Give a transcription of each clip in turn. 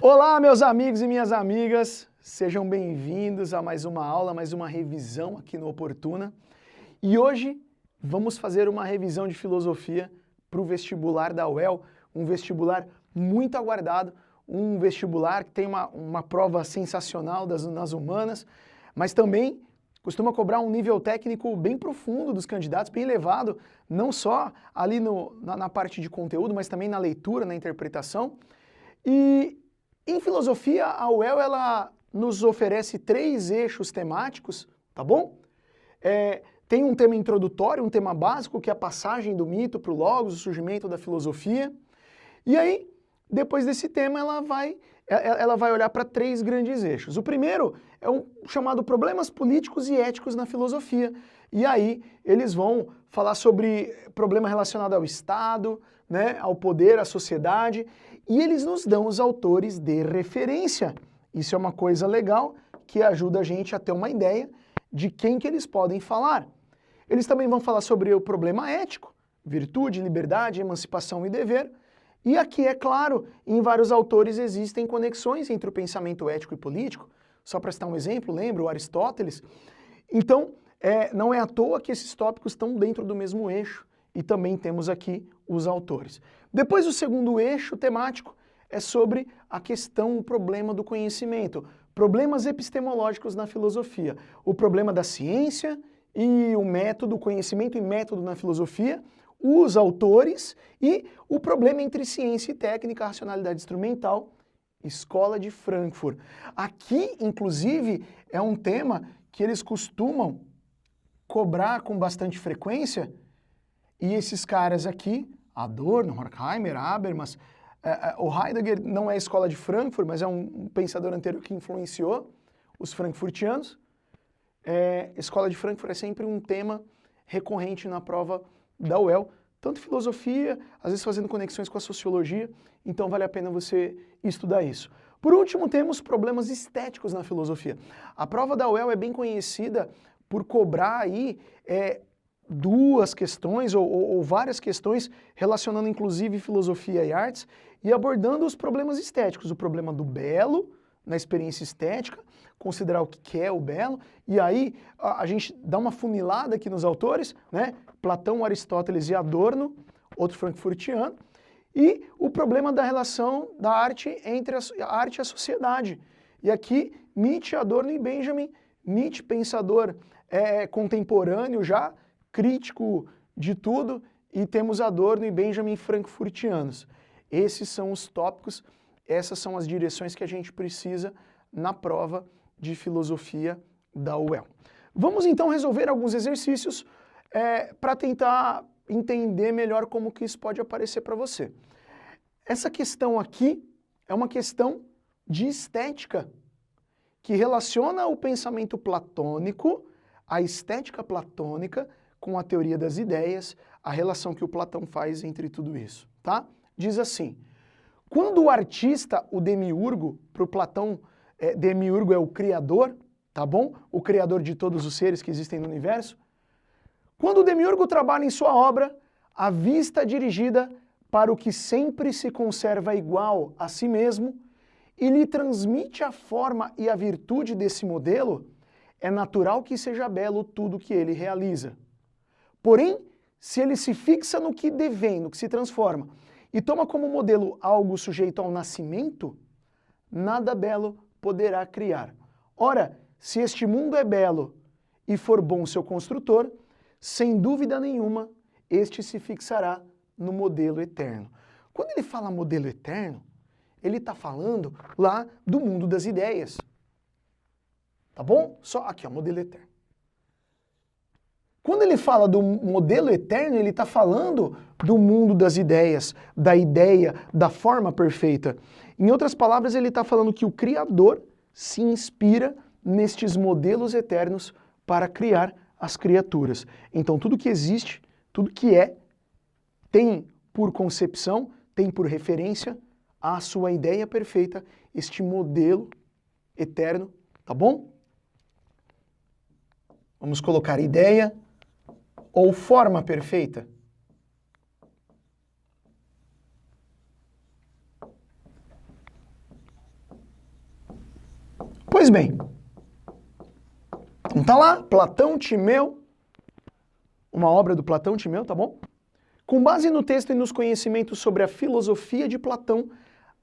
Olá, meus amigos e minhas amigas, sejam bem-vindos a mais uma aula, mais uma revisão aqui no Oportuna. E hoje vamos fazer uma revisão de filosofia para o vestibular da UEL, um vestibular muito aguardado, um vestibular que tem uma prova sensacional nas humanas, mas também costuma cobrar um nível técnico bem profundo dos candidatos, bem elevado, não só ali na parte de conteúdo, mas também na leitura, na interpretação. E em filosofia, a UEL ela nos oferece 3 eixos temáticos, tá bom? Tem um tema introdutório, um tema básico, que é a passagem do mito para o logos, o surgimento da filosofia. E aí, depois desse tema, ela vai olhar para 3 grandes eixos. O primeiro é um chamado problemas políticos e éticos na filosofia. E aí, eles vão falar sobre problema relacionado ao Estado, né, ao poder, à sociedade, e eles nos dão os autores de referência. Isso é uma coisa legal que ajuda a gente a ter uma ideia de quem que eles podem falar. Eles também vão falar sobre o problema ético, virtude, liberdade, emancipação e dever. E aqui, é claro, em vários autores existem conexões entre o pensamento ético e político. Só para citar um exemplo, lembra o Aristóteles? Então, não é à toa que esses tópicos estão dentro do mesmo eixo. E também temos aqui os autores. Depois, o segundo eixo temático é sobre a questão, o problema do conhecimento. Problemas epistemológicos na filosofia. O problema da ciência e o método, conhecimento e método na filosofia, os autores e o problema entre ciência e técnica, racionalidade instrumental, Escola de Frankfurt. Aqui, inclusive, é um tema que eles costumam cobrar com bastante frequência, e esses caras aqui, Adorno, Horkheimer, Habermas, o Heidegger não é a Escola de Frankfurt, mas é um pensador anterior que influenciou os frankfurtianos. Escola de Frankfurt é sempre um tema recorrente na prova da UEL, tanto filosofia, às vezes fazendo conexões com a sociologia, então vale a pena você estudar isso. Por último, temos problemas estéticos na filosofia. A prova da UEL é bem conhecida por cobrar aí 2 questões ou várias questões relacionando inclusive filosofia e artes e abordando os problemas estéticos, o problema do belo na experiência estética, considerar o que é o belo, e aí a gente dá uma funilada aqui nos autores, né? Platão, Aristóteles e Adorno, outro frankfurtiano, e o problema da relação da arte entre a arte e a sociedade. E aqui Nietzsche, Adorno e Benjamin, Nietzsche, pensador contemporâneo já, crítico de tudo, e temos Adorno e Benjamin frankfurtianos. Esses são os tópicos, essas são as direções que a gente precisa na prova de filosofia da UEL. Vamos então resolver alguns exercícios para tentar entender melhor como que isso pode aparecer para você. Essa questão aqui é uma questão de estética, que relaciona o pensamento platônico, a estética platônica, com a teoria das ideias, a relação que o Platão faz entre tudo isso, tá? Diz assim, quando o artista, o demiurgo, para o Platão, demiurgo é o criador, tá bom? O criador de todos os seres que existem no universo. Quando o demiurgo trabalha em sua obra, a vista é dirigida para o que sempre se conserva igual a si mesmo e lhe transmite a forma e a virtude desse modelo, é natural que seja belo tudo que ele realiza. Porém, se ele se fixa no que devém, no que se transforma, e toma como modelo algo sujeito ao nascimento, nada belo poderá criar. Ora, se este mundo é belo e for bom seu construtor, sem dúvida nenhuma, este se fixará no modelo eterno. Quando ele fala modelo eterno, ele está falando lá do mundo das ideias. Tá bom? Só aqui, ó, modelo eterno. Quando ele fala do modelo eterno, ele está falando do mundo das ideias, da ideia, da forma perfeita. Em outras palavras, ele está falando que o Criador se inspira nestes modelos eternos para criar as criaturas. Então, tudo que existe, tudo que tem por concepção, tem por referência a sua ideia perfeita, este modelo eterno, tá bom? Vamos colocar ideia ou forma perfeita. Pois bem, então tá lá, Platão, Timeu, uma obra do Platão, Timeu, tá bom? Com base no texto e nos conhecimentos sobre a filosofia de Platão,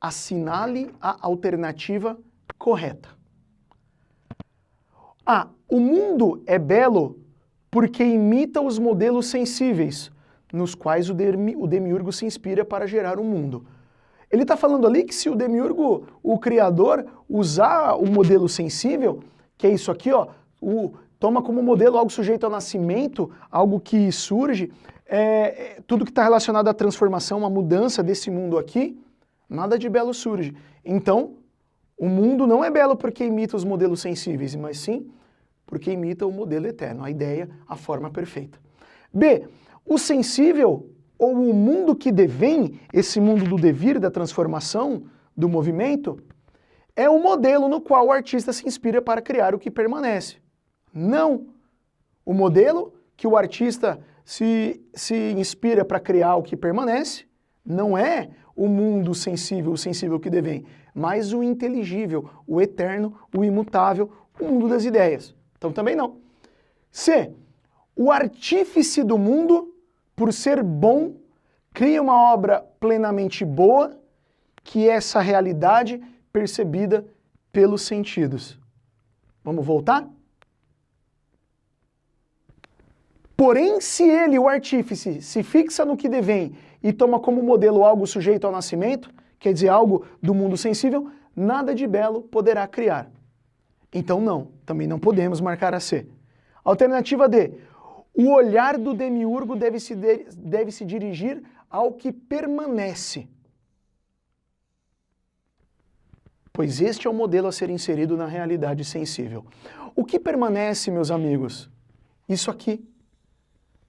assinale a alternativa correta. A. O mundo é belo porque imita os modelos sensíveis, nos quais o demiurgo se inspira para gerar o mundo. Ele está falando ali que se o demiurgo, o criador, usar o modelo sensível, que é isso aqui, ó, toma como modelo algo sujeito ao nascimento, algo que surge, tudo que está relacionado à transformação, à mudança desse mundo aqui, nada de belo surge. Então, o mundo não é belo porque imita os modelos sensíveis, mas sim porque imita o modelo eterno, a ideia, a forma perfeita. B. O sensível, ou o mundo que devém, esse mundo do devir, da transformação, do movimento, é o modelo no qual o artista se inspira para criar o que permanece. Não. O modelo que o artista se inspira para criar o que permanece não é o mundo sensível, o sensível que devém, mas o inteligível, o eterno, o imutável, o mundo das ideias. Então também não. C. O artífice do mundo, por ser bom, cria uma obra plenamente boa, que é essa realidade percebida pelos sentidos. Vamos voltar? Porém, se ele, o artífice, se fixa no que devém e toma como modelo algo sujeito ao nascimento, quer dizer, algo do mundo sensível, nada de belo poderá criar. Então não, também não podemos marcar a C. Alternativa D. O olhar do demiurgo deve se dirigir ao que permanece. Pois este é o modelo a ser inserido na realidade sensível. O que permanece, meus amigos? Isso aqui.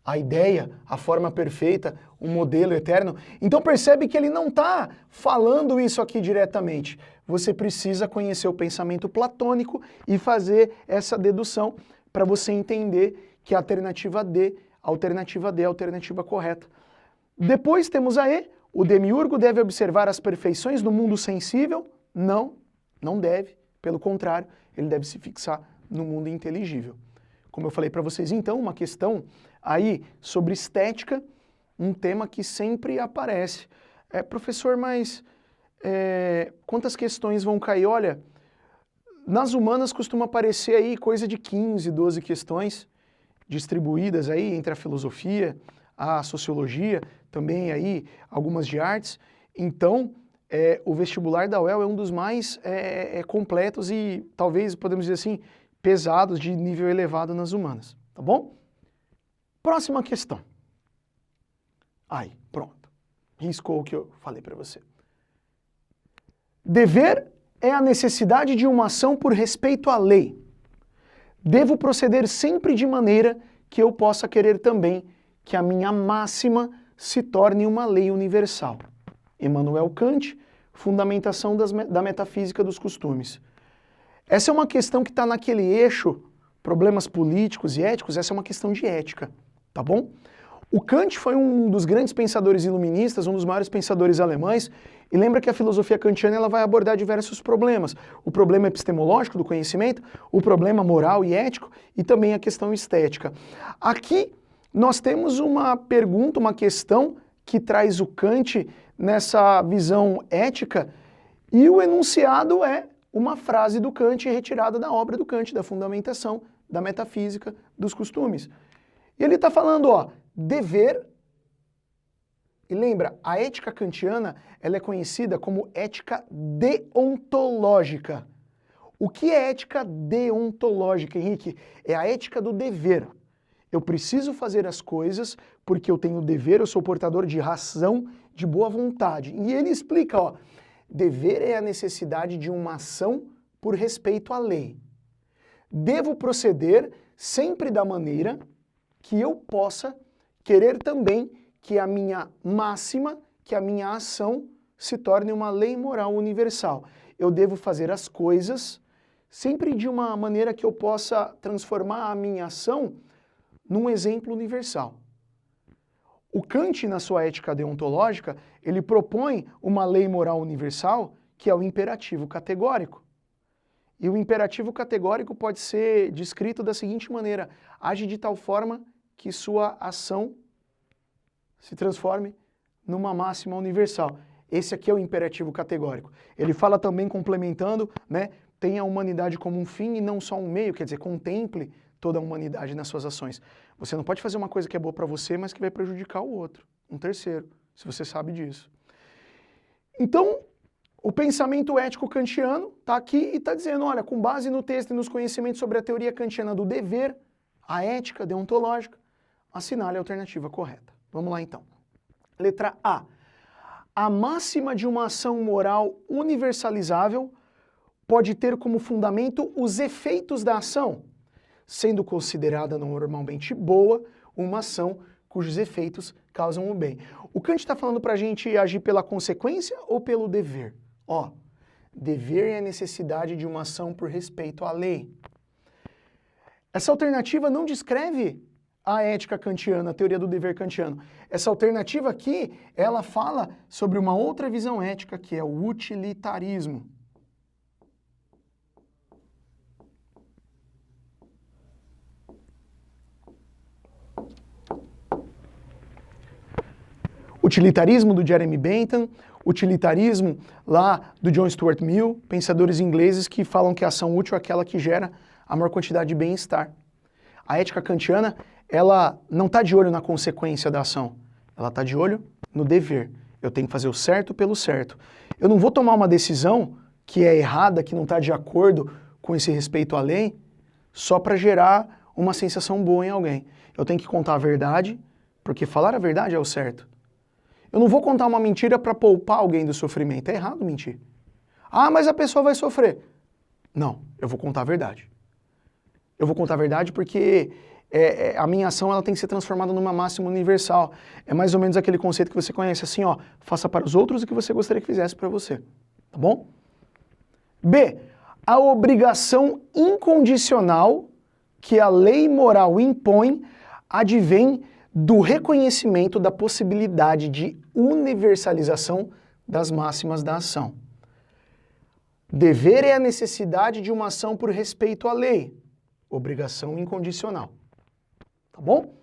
A ideia, a forma perfeita, o modelo eterno. Então percebe que ele não está falando isso aqui diretamente. Você precisa conhecer o pensamento platônico e fazer essa dedução para você entender que a alternativa D é a alternativa correta. Depois temos a E. O demiurgo deve observar as perfeições do mundo sensível? Não, não deve. Pelo contrário, ele deve se fixar no mundo inteligível. Como eu falei para vocês, então, uma questão aí sobre estética, um tema que sempre aparece. Professor, mas quantas questões vão cair? Olha, nas humanas costuma aparecer aí coisa de 15, 12 questões distribuídas aí entre a filosofia, a sociologia, também aí algumas de artes. Então, o vestibular da UEL é um dos mais completos e talvez, podemos dizer assim, pesados, de nível elevado nas humanas, tá bom? Próxima questão. Aí, pronto. Riscou o que eu falei para você. Dever é a necessidade de uma ação por respeito à lei. Devo proceder sempre de maneira que eu possa querer também que a minha máxima se torne uma lei universal. Immanuel Kant, Fundamentação da Metafísica dos Costumes. Essa é uma questão que está naquele eixo, problemas políticos e éticos, essa é uma questão de ética, tá bom? O Kant foi um dos grandes pensadores iluministas, um dos maiores pensadores alemães, e lembra que a filosofia kantiana ela vai abordar diversos problemas. O problema epistemológico do conhecimento, o problema moral e ético, e também a questão estética. Aqui nós temos uma pergunta, uma questão que traz o Kant nessa visão ética, e o enunciado é uma frase do Kant retirada da obra do Kant, da Fundamentação da Metafísica dos Costumes. E ele está falando, ó, dever, e lembra, a ética kantiana ela é conhecida como ética deontológica. O que é ética deontológica, Henrique? É a ética do dever. Eu preciso fazer as coisas porque eu tenho dever, eu sou portador de razão, de boa vontade. E ele explica, ó, dever é a necessidade de uma ação por respeito à lei. Devo proceder sempre da maneira que eu possa querer também que a minha máxima, que a minha ação se torne uma lei moral universal. Eu devo fazer as coisas sempre de uma maneira que eu possa transformar a minha ação num exemplo universal. O Kant, na sua ética deontológica, ele propõe uma lei moral universal que é o imperativo categórico. E o imperativo categórico pode ser descrito da seguinte maneira: age de tal forma que sua ação se transforme numa máxima universal. Esse aqui é o imperativo categórico. Ele fala também, complementando, né, tenha a humanidade como um fim e não só um meio, quer dizer, contemple toda a humanidade nas suas ações. Você não pode fazer uma coisa que é boa para você, mas que vai prejudicar o outro, um terceiro, se você sabe disso. Então, o pensamento ético kantiano está aqui e está dizendo, olha, com base no texto e nos conhecimentos sobre a teoria kantiana do dever, a ética deontológica, assinale a alternativa correta. Vamos lá então. Letra A. A máxima de uma ação moral universalizável pode ter como fundamento os efeitos da ação, sendo considerada normalmente boa uma ação cujos efeitos causam o bem. O Kant está falando para a gente agir pela consequência ou pelo dever? Ó, dever é a necessidade de uma ação por respeito à lei. Essa alternativa não descreve a ética kantiana, a teoria do dever kantiano. Essa alternativa aqui, ela fala sobre uma outra visão ética, que é o utilitarismo. Utilitarismo do Jeremy Bentham, utilitarismo lá do John Stuart Mill, pensadores ingleses que falam que a ação útil é aquela que gera a maior quantidade de bem-estar. A ética kantiana, ela não está de olho na consequência da ação, ela está de olho no dever. Eu tenho que fazer o certo pelo certo. Eu não vou tomar uma decisão que é errada, que não está de acordo com esse respeito à lei, só para gerar uma sensação boa em alguém. Eu tenho que contar a verdade, porque falar a verdade é o certo. Eu não vou contar uma mentira para poupar alguém do sofrimento. É errado mentir. Ah, mas a pessoa vai sofrer. Não, eu vou contar a verdade. Eu vou contar a verdade porque a minha ação ela tem que ser transformada numa máxima universal. É mais ou menos aquele conceito que você conhece assim, ó, faça para os outros o que você gostaria que fizesse para você. Tá bom? B. A obrigação incondicional que a lei moral impõe advém do reconhecimento da possibilidade de universalização das máximas da ação. Dever é a necessidade de uma ação por respeito à lei. Obrigação incondicional. Tá bom?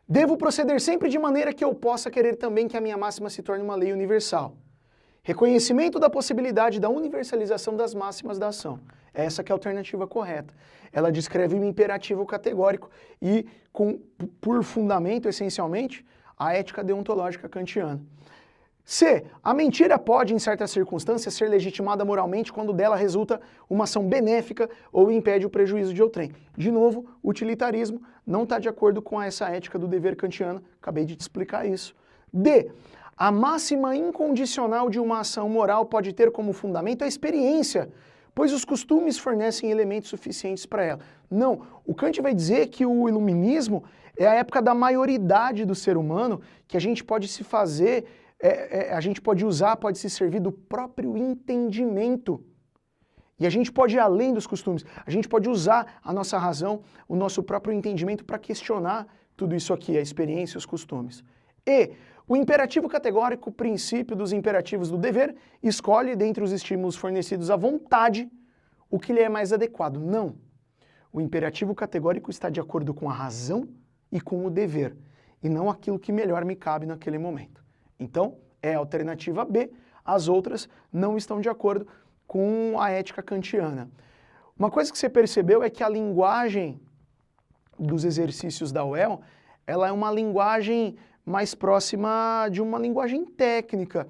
Devo proceder sempre de maneira que eu possa querer também que a minha máxima se torne uma lei universal. Reconhecimento da possibilidade da universalização das máximas da ação. Essa que é a alternativa correta. Ela descreve o imperativo categórico e, por fundamento, essencialmente, a ética deontológica kantiana. C. A mentira pode, em certas circunstâncias, ser legitimada moralmente quando dela resulta uma ação benéfica ou impede o prejuízo de outrem. De novo, o utilitarismo não está de acordo com essa ética do dever kantiana. Acabei de te explicar isso. D. A máxima incondicional de uma ação moral pode ter como fundamento a experiência, pois os costumes fornecem elementos suficientes para ela. Não, o Kant vai dizer que o iluminismo é a época da maioridade do ser humano, que a gente pode se fazer, a gente pode usar, pode se servir do próprio entendimento. E a gente pode ir além dos costumes, a gente pode usar a nossa razão, o nosso próprio entendimento para questionar tudo isso aqui, a experiência e os costumes. E o imperativo categórico, princípio dos imperativos do dever, escolhe dentre os estímulos fornecidos à vontade o que lhe é mais adequado. Não. O imperativo categórico está de acordo com a razão e com o dever, e não aquilo que melhor me cabe naquele momento. Então, é a alternativa B, as outras não estão de acordo com a ética kantiana. Uma coisa que você percebeu é que a linguagem dos exercícios da UEL, ela é uma linguagem mais próxima de uma linguagem técnica,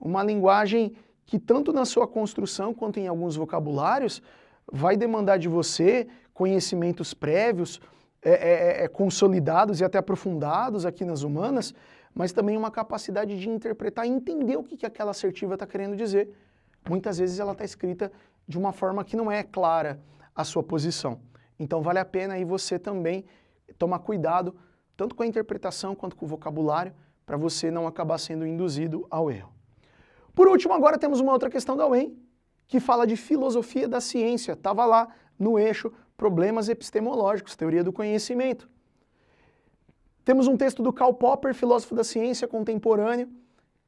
uma linguagem que tanto na sua construção quanto em alguns vocabulários vai demandar de você conhecimentos prévios, consolidados e até aprofundados aqui nas humanas, mas também uma capacidade de interpretar e entender o que aquela assertiva está querendo dizer. Muitas vezes ela está escrita de uma forma que não é clara a sua posição. Então vale a pena aí você também tomar cuidado tanto com a interpretação quanto com o vocabulário, para você não acabar sendo induzido ao erro. Por último, agora temos uma outra questão da UEM, que fala de filosofia da ciência. Estava lá no eixo problemas epistemológicos, teoria do conhecimento. Temos um texto do Karl Popper, filósofo da ciência contemporâneo,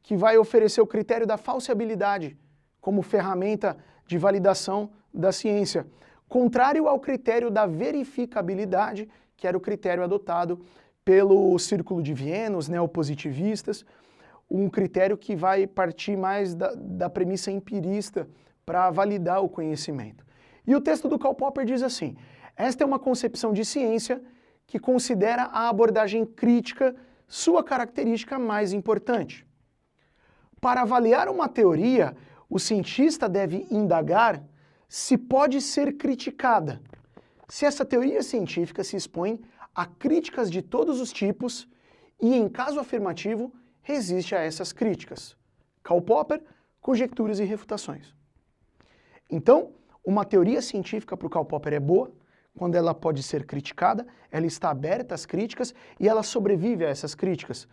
que vai oferecer o critério da falseabilidade como ferramenta de validação da ciência, contrário ao critério da verificabilidade, que era o critério adotado pelo Círculo de Viena, os neopositivistas, um critério que vai partir mais da premissa empirista para validar o conhecimento. E o texto do Karl Popper diz assim: esta é uma concepção de ciência que considera a abordagem crítica sua característica mais importante. Para avaliar uma teoria, o cientista deve indagar se pode ser criticada, se essa teoria científica se expõe a críticas de todos os tipos e, em caso afirmativo, resiste a essas críticas. Karl Popper, Conjecturas e Refutações. Então, uma teoria científica para o Karl Popper é boa quando ela pode ser criticada, ela está aberta às críticas e ela sobrevive a essas críticas.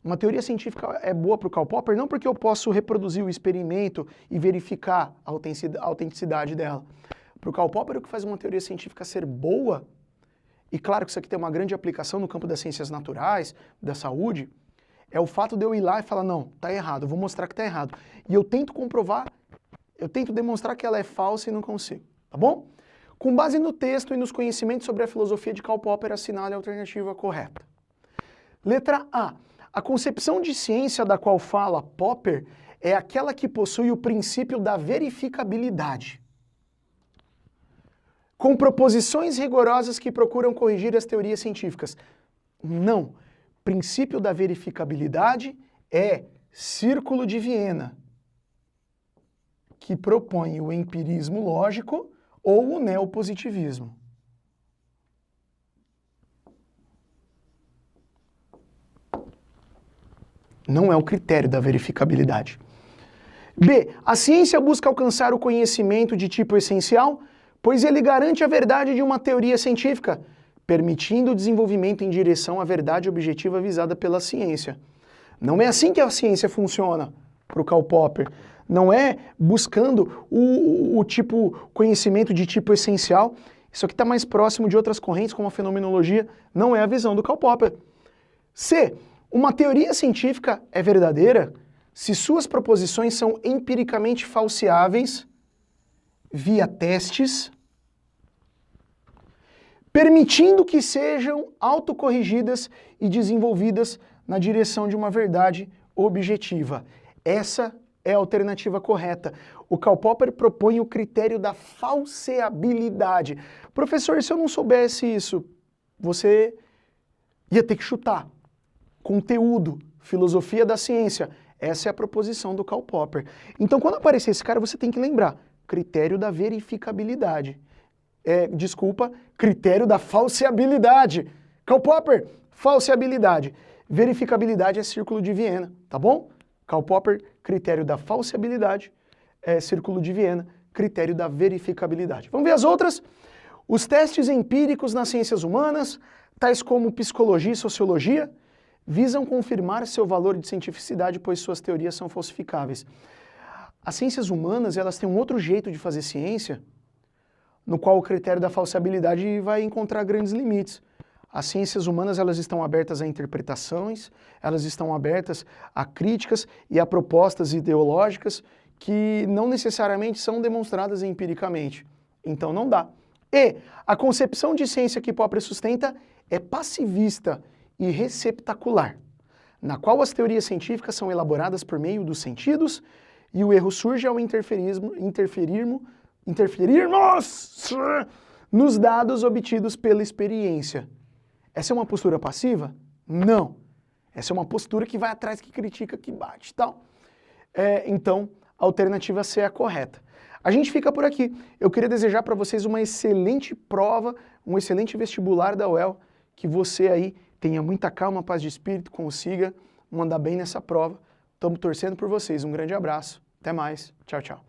Uma teoria científica é boa para o Karl Popper não porque eu posso reproduzir o experimento e verificar a autenticidade dela. Para o Karl Popper, o que faz uma teoria científica ser boa, e claro que isso aqui tem uma grande aplicação no campo das ciências naturais, da saúde, é o fato de eu ir lá e falar, não, está errado, eu vou mostrar que está errado. E eu tento comprovar, eu tento demonstrar que ela é falsa e não consigo, tá bom? Com base no texto e nos conhecimentos sobre a filosofia de Karl Popper, assinale a alternativa correta. Letra A. A concepção de ciência da qual fala Popper é aquela que possui o princípio da verificabilidade, com proposições rigorosas que procuram corrigir as teorias científicas. Não. Princípio da verificabilidade é Círculo de Viena, que propõe o empirismo lógico ou o neopositivismo. Não é o critério da verificabilidade. B. A ciência busca alcançar o conhecimento de tipo essencial, pois ele garante a verdade de uma teoria científica, permitindo o desenvolvimento em direção à verdade objetiva visada pela ciência. Não é assim que a ciência funciona para o Karl Popper. Não é buscando o conhecimento de tipo essencial. Isso aqui está mais próximo de outras correntes, como a fenomenologia. Não é a visão do Karl Popper. C. Uma teoria científica é verdadeira se suas proposições são empiricamente falseáveis via testes, permitindo que sejam autocorrigidas e desenvolvidas na direção de uma verdade objetiva. Essa é a alternativa correta. O Karl Popper propõe o critério da falseabilidade. Professor, se eu não soubesse isso, você ia ter que chutar. Conteúdo, filosofia da ciência. Essa é a proposição do Karl Popper. Então, quando aparecer esse cara, você tem que lembrar. Critério da verificabilidade. Critério da falseabilidade. Karl Popper, falseabilidade. Verificabilidade é Círculo de Viena, tá bom? Karl Popper, critério da falseabilidade, Círculo de Viena, critério da verificabilidade. Vamos ver as outras? Os testes empíricos nas ciências humanas, tais como psicologia e sociologia, visam confirmar seu valor de cientificidade, pois suas teorias são falsificáveis. As ciências humanas, elas têm um outro jeito de fazer ciência, no qual o critério da falseabilidade vai encontrar grandes limites. As ciências humanas, elas estão abertas a interpretações, elas estão abertas a críticas e a propostas ideológicas que não necessariamente são demonstradas empiricamente. Então não dá. E a concepção de ciência que Popper sustenta é passivista e receptacular, na qual as teorias científicas são elaboradas por meio dos sentidos e o erro surge ao interferirmos nos dados obtidos pela experiência. Essa é uma postura passiva? Não. Essa é uma postura que vai atrás, que critica, que bate e tal. Então, a alternativa C é a correta. A gente fica por aqui. Eu queria desejar para vocês uma excelente prova, um excelente vestibular da UEL, que você aí tenha muita calma, paz de espírito, consiga mandar bem nessa prova. Estamos torcendo por vocês. Um grande abraço. Até mais. Tchau, tchau.